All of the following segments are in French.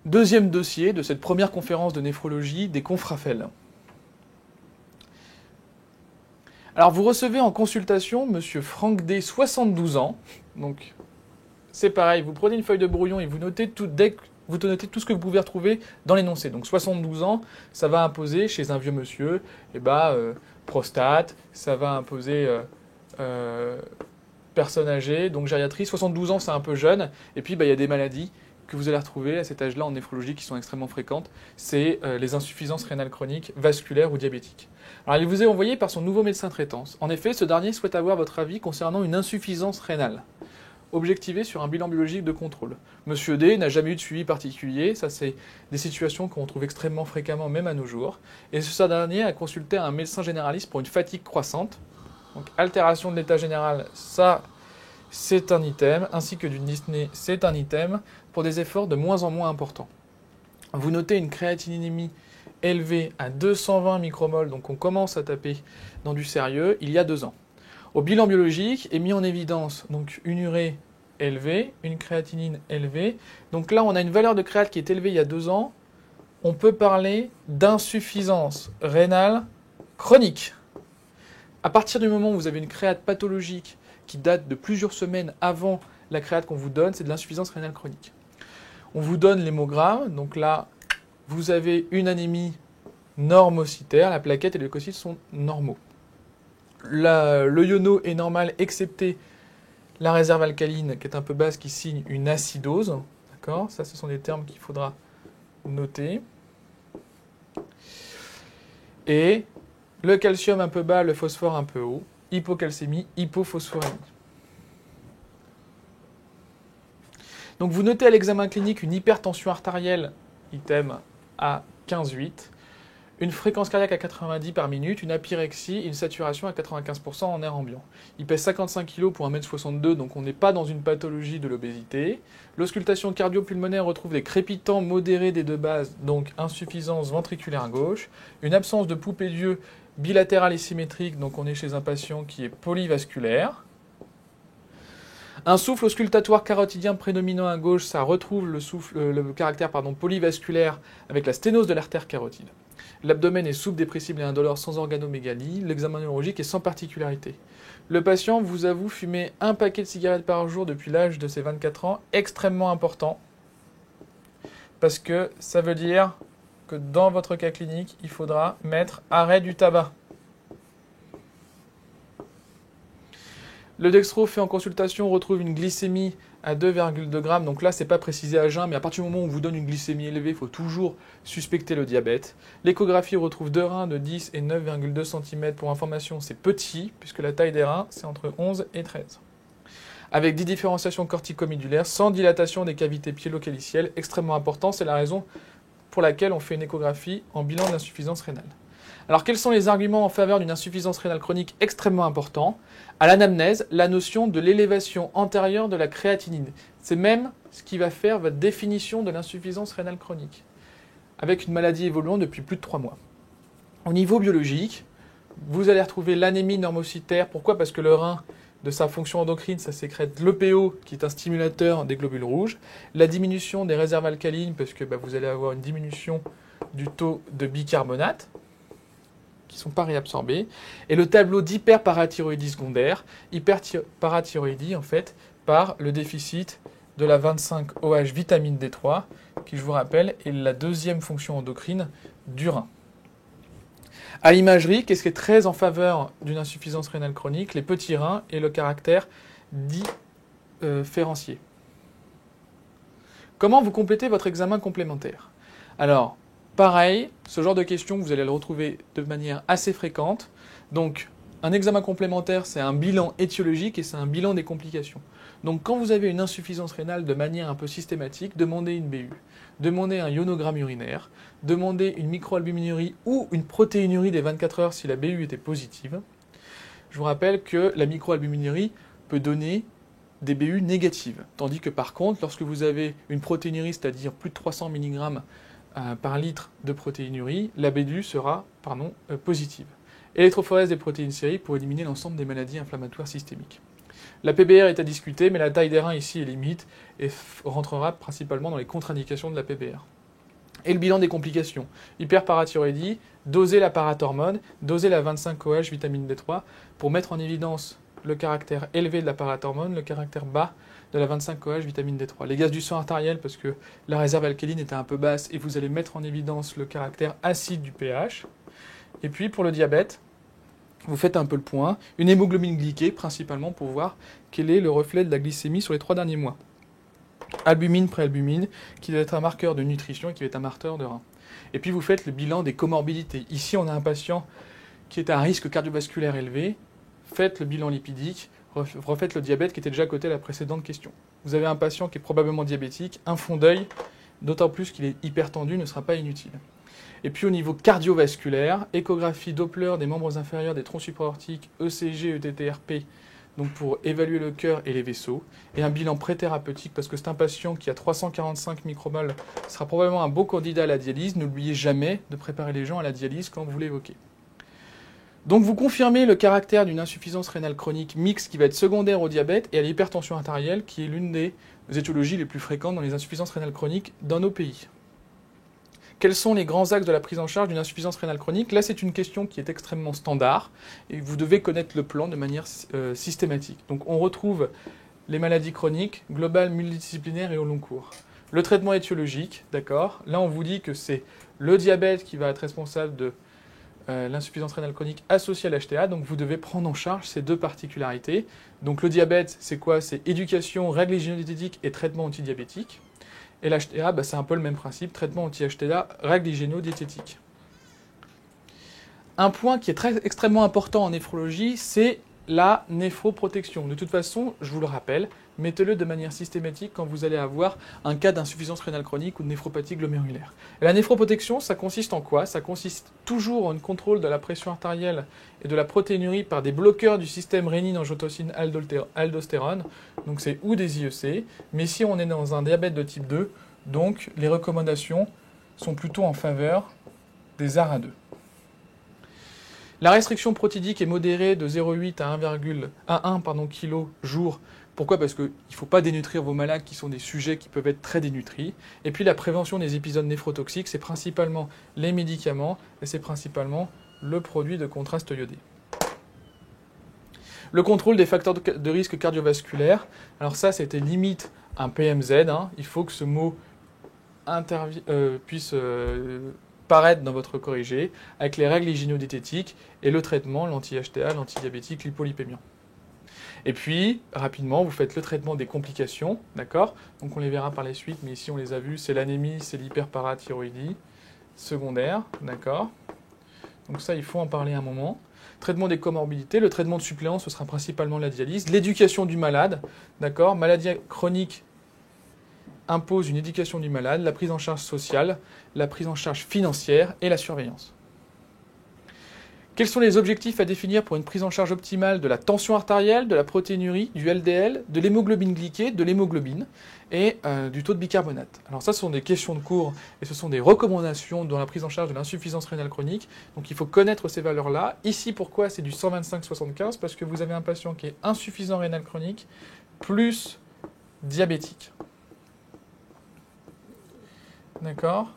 Deuxième dossier de cette première conférence de néphrologie des confrafels. Alors vous recevez en consultation Monsieur Franck D, 72 ans. Donc c'est pareil, vous prenez une feuille de brouillon et vous notez tout, vous notez tout ce que vous pouvez retrouver dans l'énoncé. Donc 72 ans, ça va imposer chez un vieux monsieur, prostate, ça va imposer personne âgée, donc gériatrie. 72 ans, c'est un peu jeune. Et puis il y a des maladies que vous allez retrouver à cet âge-là en néphrologie qui sont extrêmement fréquentes. C'est les insuffisances rénales chroniques, vasculaires ou diabétiques. Alors il vous est envoyé par son nouveau médecin traitant. En effet, ce dernier souhaite avoir votre avis concernant une insuffisance rénale, objectivée sur un bilan biologique de contrôle. Monsieur D n'a jamais eu de suivi particulier, ça c'est des situations qu'on trouve extrêmement fréquemment même à nos jours. Et ce dernier a consulté un médecin généraliste pour une fatigue croissante. Donc altération de l'état général, ça c'est un item, ainsi que d'une dyspnée, c'est un item, pour des efforts de moins en moins importants. Vous notez une créatininémie élevée à 220 micromoles, donc on commence à taper dans du sérieux, il y a 2 ans. Au bilan biologique est mis en évidence donc une urée élevée, une créatinine élevée. Donc là, on a une valeur de créate qui est élevée il y a 2 ans. On peut parler d'insuffisance rénale chronique. À partir du moment où vous avez une créate pathologique qui date de plusieurs semaines avant la créate qu'on vous donne, c'est de l'insuffisance rénale chronique. On vous donne l'hémogramme, donc là, vous avez une anémie normocytaire, la plaquette et les leucocytes sont normaux. Le iono est normal, excepté la réserve alcaline qui est un peu basse, qui signe une acidose. D'accord ? Ça, ce sont des termes qu'il faudra noter. Et le calcium un peu bas, le phosphore un peu haut. Hypocalcémie, hypophosphorémie. Donc vous notez à l'examen clinique une hypertension artérielle, item à 15,8, une fréquence cardiaque à 90 par minute, une apyrexie, une saturation à 95% en air ambiant. Il pèse 55 kg pour 1m62, donc on n'est pas dans une pathologie de l'obésité. L'auscultation cardio-pulmonaire retrouve des crépitants modérés des deux bases, donc insuffisance ventriculaire gauche, une absence de poupée d'yeux bilatérale et symétrique, donc on est chez un patient qui est polyvasculaire. Un souffle auscultatoire carotidien prédominant à gauche, ça retrouve le caractère polyvasculaire avec la sténose de l'artère carotide. L'abdomen est souple, dépressible et indolore sans organomégalie. L'examen neurologique est sans particularité. Le patient vous avoue fumer un paquet de cigarettes par jour depuis l'âge de ses 24 ans, extrêmement important, parce que ça veut dire que dans votre cas clinique, il faudra mettre arrêt du tabac. Le dextro fait en consultation retrouve une glycémie à 2,2 grammes. Donc là, c'est pas précisé à jeun, mais à partir du moment où on vous donne une glycémie élevée, il faut toujours suspecter le diabète. L'échographie retrouve 2 reins de 10 et 9,2 cm. Pour information, c'est petit, puisque la taille des reins, c'est entre 11 et 13. Avec 10 différenciations corticomédulaires, sans dilatation des cavités pyélocalicielles, extrêmement important, c'est la raison pour laquelle on fait une échographie en bilan d'insuffisance rénale. Alors, quels sont les arguments en faveur d'une insuffisance rénale chronique extrêmement important ? À l'anamnèse, la notion de l'élévation antérieure de la créatinine. C'est même ce qui va faire votre définition de l'insuffisance rénale chronique, avec une maladie évoluant depuis plus de 3 mois. Au niveau biologique, vous allez retrouver l'anémie normocytaire. Pourquoi ? Parce que le rein, de sa fonction endocrine, ça sécrète l'EPO, qui est un stimulateur des globules rouges. La diminution des réserves alcalines, parce que vous allez avoir une diminution du taux de bicarbonate, qui ne sont pas réabsorbés, et le tableau d'hyperparathyroïdie secondaire, hyperparathyroïdie en fait, par le déficit de la 25-OH vitamine D3, qui je vous rappelle est la deuxième fonction endocrine du rein. À l'imagerie, qu'est-ce qui est très en faveur d'une insuffisance rénale chronique ? Les petits reins et le caractère différencié. Comment vous complétez votre examen complémentaire ? Alors, pareil, ce genre de questions, vous allez le retrouver de manière assez fréquente. Donc, un examen complémentaire, c'est un bilan étiologique et c'est un bilan des complications. Donc, quand vous avez une insuffisance rénale de manière un peu systématique, demandez une BU, demandez un ionogramme urinaire, demandez une microalbuminurie ou une protéinurie des 24 heures si la BU était positive. Je vous rappelle que la microalbuminurie peut donner des BU négatives, tandis que par contre, lorsque vous avez une protéinurie, c'est-à-dire plus de 300 mg par litre de protéinurie, la BU sera positive. Électrophorèse des protéines séries pour éliminer l'ensemble des maladies inflammatoires systémiques. La PBR est à discuter, mais la taille des reins ici est limite et rentrera principalement dans les contre-indications de la PBR. Et le bilan des complications. Hyperparathyroïdie, doser la parathormone, doser la 25-OH vitamine D3 pour mettre en évidence le caractère élevé de la parathormone, le caractère bas de la 25-OH vitamine D3. Les gaz du sang artériel parce que la réserve alcaline était un peu basse et vous allez mettre en évidence le caractère acide du pH. Et puis pour le diabète, vous faites un peu le point. Une hémoglobine glyquée principalement pour voir quel est le reflet de la glycémie sur les 3 derniers mois. Albumine, préalbumine, qui doit être un marqueur de nutrition et qui va être un marqueur de rein. Et puis vous faites le bilan des comorbidités. Ici, on a un patient qui est à un risque cardiovasculaire élevé. Faites le bilan lipidique, refaites le diabète qui était déjà à côté de la précédente question. Vous avez un patient qui est probablement diabétique, un fond d'œil, d'autant plus qu'il est hypertendu, ne sera pas inutile. Et puis au niveau cardiovasculaire, échographie Doppler des membres inférieurs des troncs supraortiques, ECG, ETTRP, donc pour évaluer le cœur et les vaisseaux, et un bilan préthérapeutique, parce que c'est un patient qui a 345 micromoles, sera probablement un beau candidat à la dialyse. N'oubliez jamais de préparer les gens à la dialyse quand vous l'évoquez. Donc vous confirmez le caractère d'une insuffisance rénale chronique mixte qui va être secondaire au diabète et à l'hypertension artérielle, qui est l'une des étiologies les plus fréquentes dans les insuffisances rénales chroniques dans nos pays. Quels sont les grands axes de la prise en charge d'une insuffisance rénale chronique? Là, c'est une question qui est extrêmement standard et vous devez connaître le plan de manière systématique. Donc, on retrouve les maladies chroniques, globales, multidisciplinaires et au long cours. Le traitement étiologique, d'accord? Là, on vous dit que c'est le diabète qui va être responsable de l'insuffisance rénale chronique associée à l'HTA. Donc, vous devez prendre en charge ces deux particularités. Donc, le diabète, c'est quoi? C'est éducation, règles hygiéno-diététiques et traitement antidiabétique. Et l'HTA, c'est un peu le même principe, traitement anti-HTA, règles hygiéno-diététiques. Un point qui est extrêmement important en néphrologie, c'est la néphroprotection. De toute façon, je vous le rappelle, mettez-le de manière systématique quand vous allez avoir un cas d'insuffisance rénale chronique ou de néphropathie glomérulaire. Et la néphroprotection, ça consiste en quoi? Ça consiste toujours en un contrôle de la pression artérielle et de la protéinurie par des bloqueurs du système rénine-angiotensine-aldostérone, donc c'est ou des IEC, mais si on est dans un diabète de type 2, donc les recommandations sont plutôt en faveur des ARA2. La restriction protidique est modérée de 0,8 à 1 kg jour. Pourquoi? Parce qu'il ne faut pas dénutrir vos malades qui sont des sujets qui peuvent être très dénutris. Et puis la prévention des épisodes néphrotoxiques, c'est principalement les médicaments et c'est principalement le produit de contraste iodé. Le contrôle des facteurs de risque cardiovasculaire. Alors ça, c'était limite un PMZ. Il faut que ce mot puisse paraître dans votre corrigé, avec les règles hygiéno-diététiques et le traitement, l'anti-HTA, l'antidiabétique, l'hypolipémiant. Et puis, rapidement, vous faites le traitement des complications, d'accord? Donc on les verra par la suite, mais ici on les a vus, c'est l'anémie, c'est l'hyperparathyroïdie secondaire, d'accord? Donc ça, il faut en parler un moment. Traitement des comorbidités, le traitement de suppléance, ce sera principalement la dialyse. L'éducation du malade, d'accord? Maladie chronique impose une éducation du malade, la prise en charge sociale, la prise en charge financière et la surveillance. Quels sont les objectifs à définir pour une prise en charge optimale de la tension artérielle, de la protéinurie, du LDL, de l'hémoglobine glyquée, de l'hémoglobine et du taux de bicarbonate? Alors ça, ce sont des questions de cours et ce sont des recommandations dans la prise en charge de l'insuffisance rénale chronique. Donc il faut connaître ces valeurs-là. Ici, pourquoi c'est du 125-75? Parce que vous avez un patient qui est insuffisant rénal chronique plus diabétique. D'accord?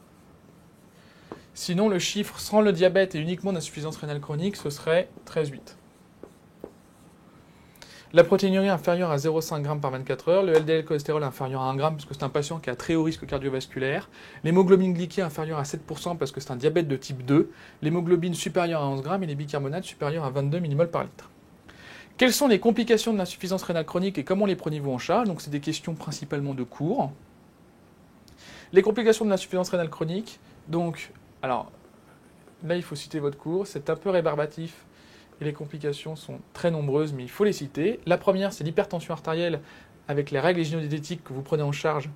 Sinon, le chiffre sans le diabète et uniquement d'insuffisance rénale chronique, ce serait 13,8. La protéinurie inférieure à 0,5 g par 24 heures, le LDL cholestérol inférieur à 1 g parce que c'est un patient qui a très haut risque cardiovasculaire, l'hémoglobine glyquée inférieure à 7% parce que c'est un diabète de type 2, l'hémoglobine supérieure à 11 g et les bicarbonates supérieurs à 22 mmol par litre. Quelles sont les complications de l'insuffisance rénale chronique et comment les prenez-vous en charge? Donc c'est des questions principalement de cours. Les complications de l'insuffisance rénale chronique, donc, alors, là il faut citer votre cours, c'est un peu rébarbatif et les complications sont très nombreuses, mais il faut les citer. La première, c'est l'hypertension artérielle avec les règles hygiéno-diététiques que vous prenez en charge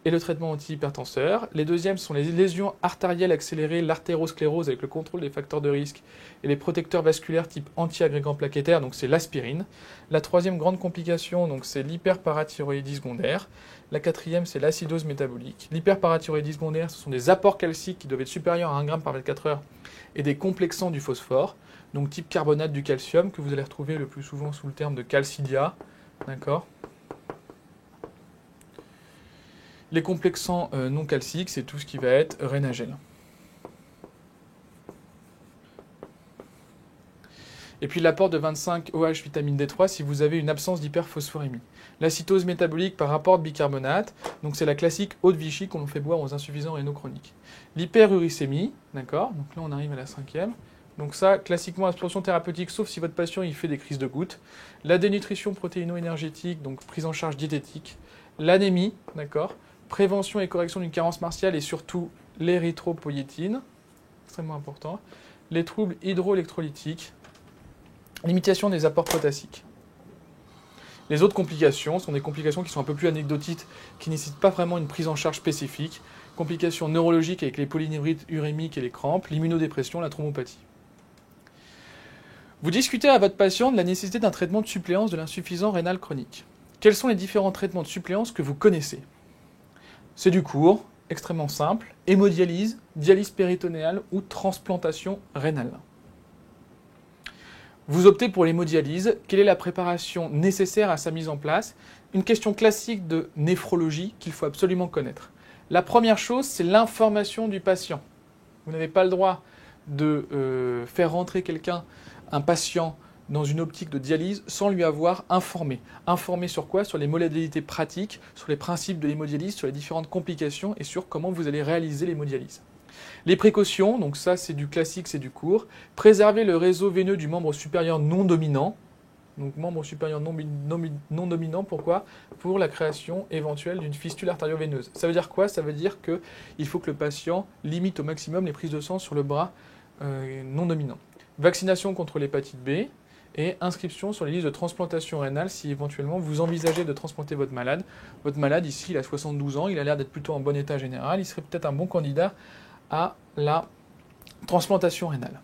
et le traitement antihypertenseur. Les deuxièmes sont les lésions artérielles accélérées, l'artérosclérose avec le contrôle des facteurs de risque et les protecteurs vasculaires type anti-agrégant plaquettaire, donc c'est l'aspirine. La troisième grande complication, donc c'est l'hyperparathyroïdie secondaire. La quatrième, c'est l'acidose métabolique. L'hyperparathyroïdie secondaire, ce sont des apports calciques qui doivent être supérieurs à 1 g par 24 heures et des complexants du phosphore, donc type carbonate du calcium, que vous allez retrouver le plus souvent sous le terme de calcidia, D'accord. Les complexants non calciques, c'est tout ce qui va être rénagel. Et puis l'apport de 25 OH vitamine D3 si vous avez une absence d'hyperphosphorémie. L'acétose métabolique par rapport de bicarbonate, donc c'est la classique eau de Vichy qu'on fait boire aux insuffisants rénaux chroniques. L'hyperuricémie, d'accord, donc là on arrive à la 5e. Donc ça, classiquement, absorption thérapeutique, sauf si votre patient il fait des crises de gouttes. La dénutrition protéino-énergétique, donc prise en charge diététique. L'anémie, d'accord. Prévention et correction d'une carence martiale et surtout l'érythropoïétine, extrêmement important. Les troubles hydroélectrolytiques. Limitation des apports potassiques. Les autres complications sont des complications qui sont un peu plus anecdotiques, qui ne nécessitent pas vraiment une prise en charge spécifique. Complications neurologiques avec les polyneurites urémiques et les crampes, l'immunodépression, la thrombopathie. Vous discutez à votre patient de la nécessité d'un traitement de suppléance de l'insuffisance rénale chronique. Quels sont les différents traitements de suppléance que vous connaissez? C'est du court, extrêmement simple, hémodialyse, dialyse péritonéale ou transplantation rénale. Vous optez pour l'hémodialyse. Quelle est la préparation nécessaire à sa mise en place? Une question classique de néphrologie qu'il faut absolument connaître. La première chose, c'est l'information du patient. Vous n'avez pas le droit de faire rentrer un patient, dans une optique de dialyse sans lui avoir informé. Informé sur quoi? Sur les modalités pratiques, sur les principes de l'hémodialyse, sur les différentes complications et sur comment vous allez réaliser l'hémodialyse. Les précautions, donc ça c'est du classique, c'est du court. Préserver le réseau veineux du membre supérieur non dominant. Donc membre supérieur non dominant, pourquoi? Pour la création éventuelle d'une fistule artério-veineuse. Ça veut dire quoi? Ça veut dire qu'il faut que le patient limite au maximum les prises de sang sur le bras non dominant. Vaccination contre l'hépatite B et inscription sur les listes de transplantation rénale si éventuellement vous envisagez de transplanter votre malade. Votre malade ici, il a 72 ans, il a l'air d'être plutôt en bon état général, il serait peut-être un bon candidat à la transplantation rénale.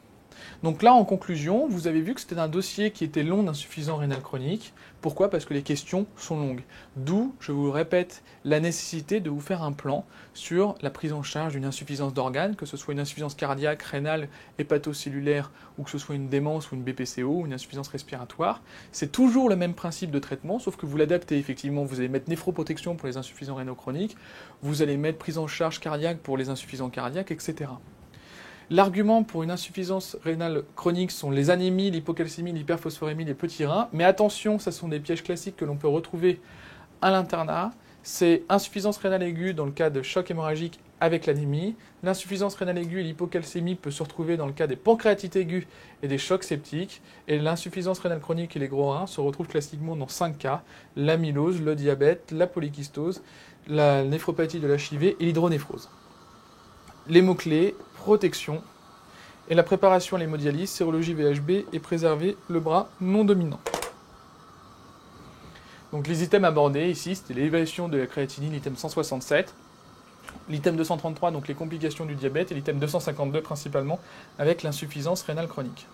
Donc là, en conclusion, vous avez vu que c'était un dossier qui était long d'insuffisance rénale chronique. Pourquoi? Parce que les questions sont longues. D'où, je vous le répète, la nécessité de vous faire un plan sur la prise en charge d'une insuffisance d'organes, que ce soit une insuffisance cardiaque, rénale, hépatocellulaire, ou que ce soit une démence ou une BPCO, ou une insuffisance respiratoire. C'est toujours le même principe de traitement, sauf que vous l'adaptez effectivement. Vous allez mettre néphroprotection pour les insuffisants rénaux chroniques, vous allez mettre prise en charge cardiaque pour les insuffisants cardiaques, etc. L'argument pour une insuffisance rénale chronique sont les anémies, l'hypocalcémie, l'hyperphosphorémie, les petits reins. Mais attention, ce sont des pièges classiques que l'on peut retrouver à l'internat. C'est insuffisance rénale aiguë dans le cas de choc hémorragique avec l'anémie. L'insuffisance rénale aiguë et l'hypocalcémie peut se retrouver dans le cas des pancréatites aiguës et des chocs septiques. Et l'insuffisance rénale chronique et les gros reins se retrouvent classiquement dans 5 cas. L'amylose, le diabète, la polykystose, la néphropathie de l'HIV et l'hydronéphrose. Les mots-clés, protection, et la préparation à l'hémodialyse, sérologie VHB et préserver le bras non dominant. Donc les items abordés ici, c'était l'évaluation de la créatinine, l'item 167, l'item 233, donc les complications du diabète, et l'item 252 principalement, avec l'insuffisance rénale chronique.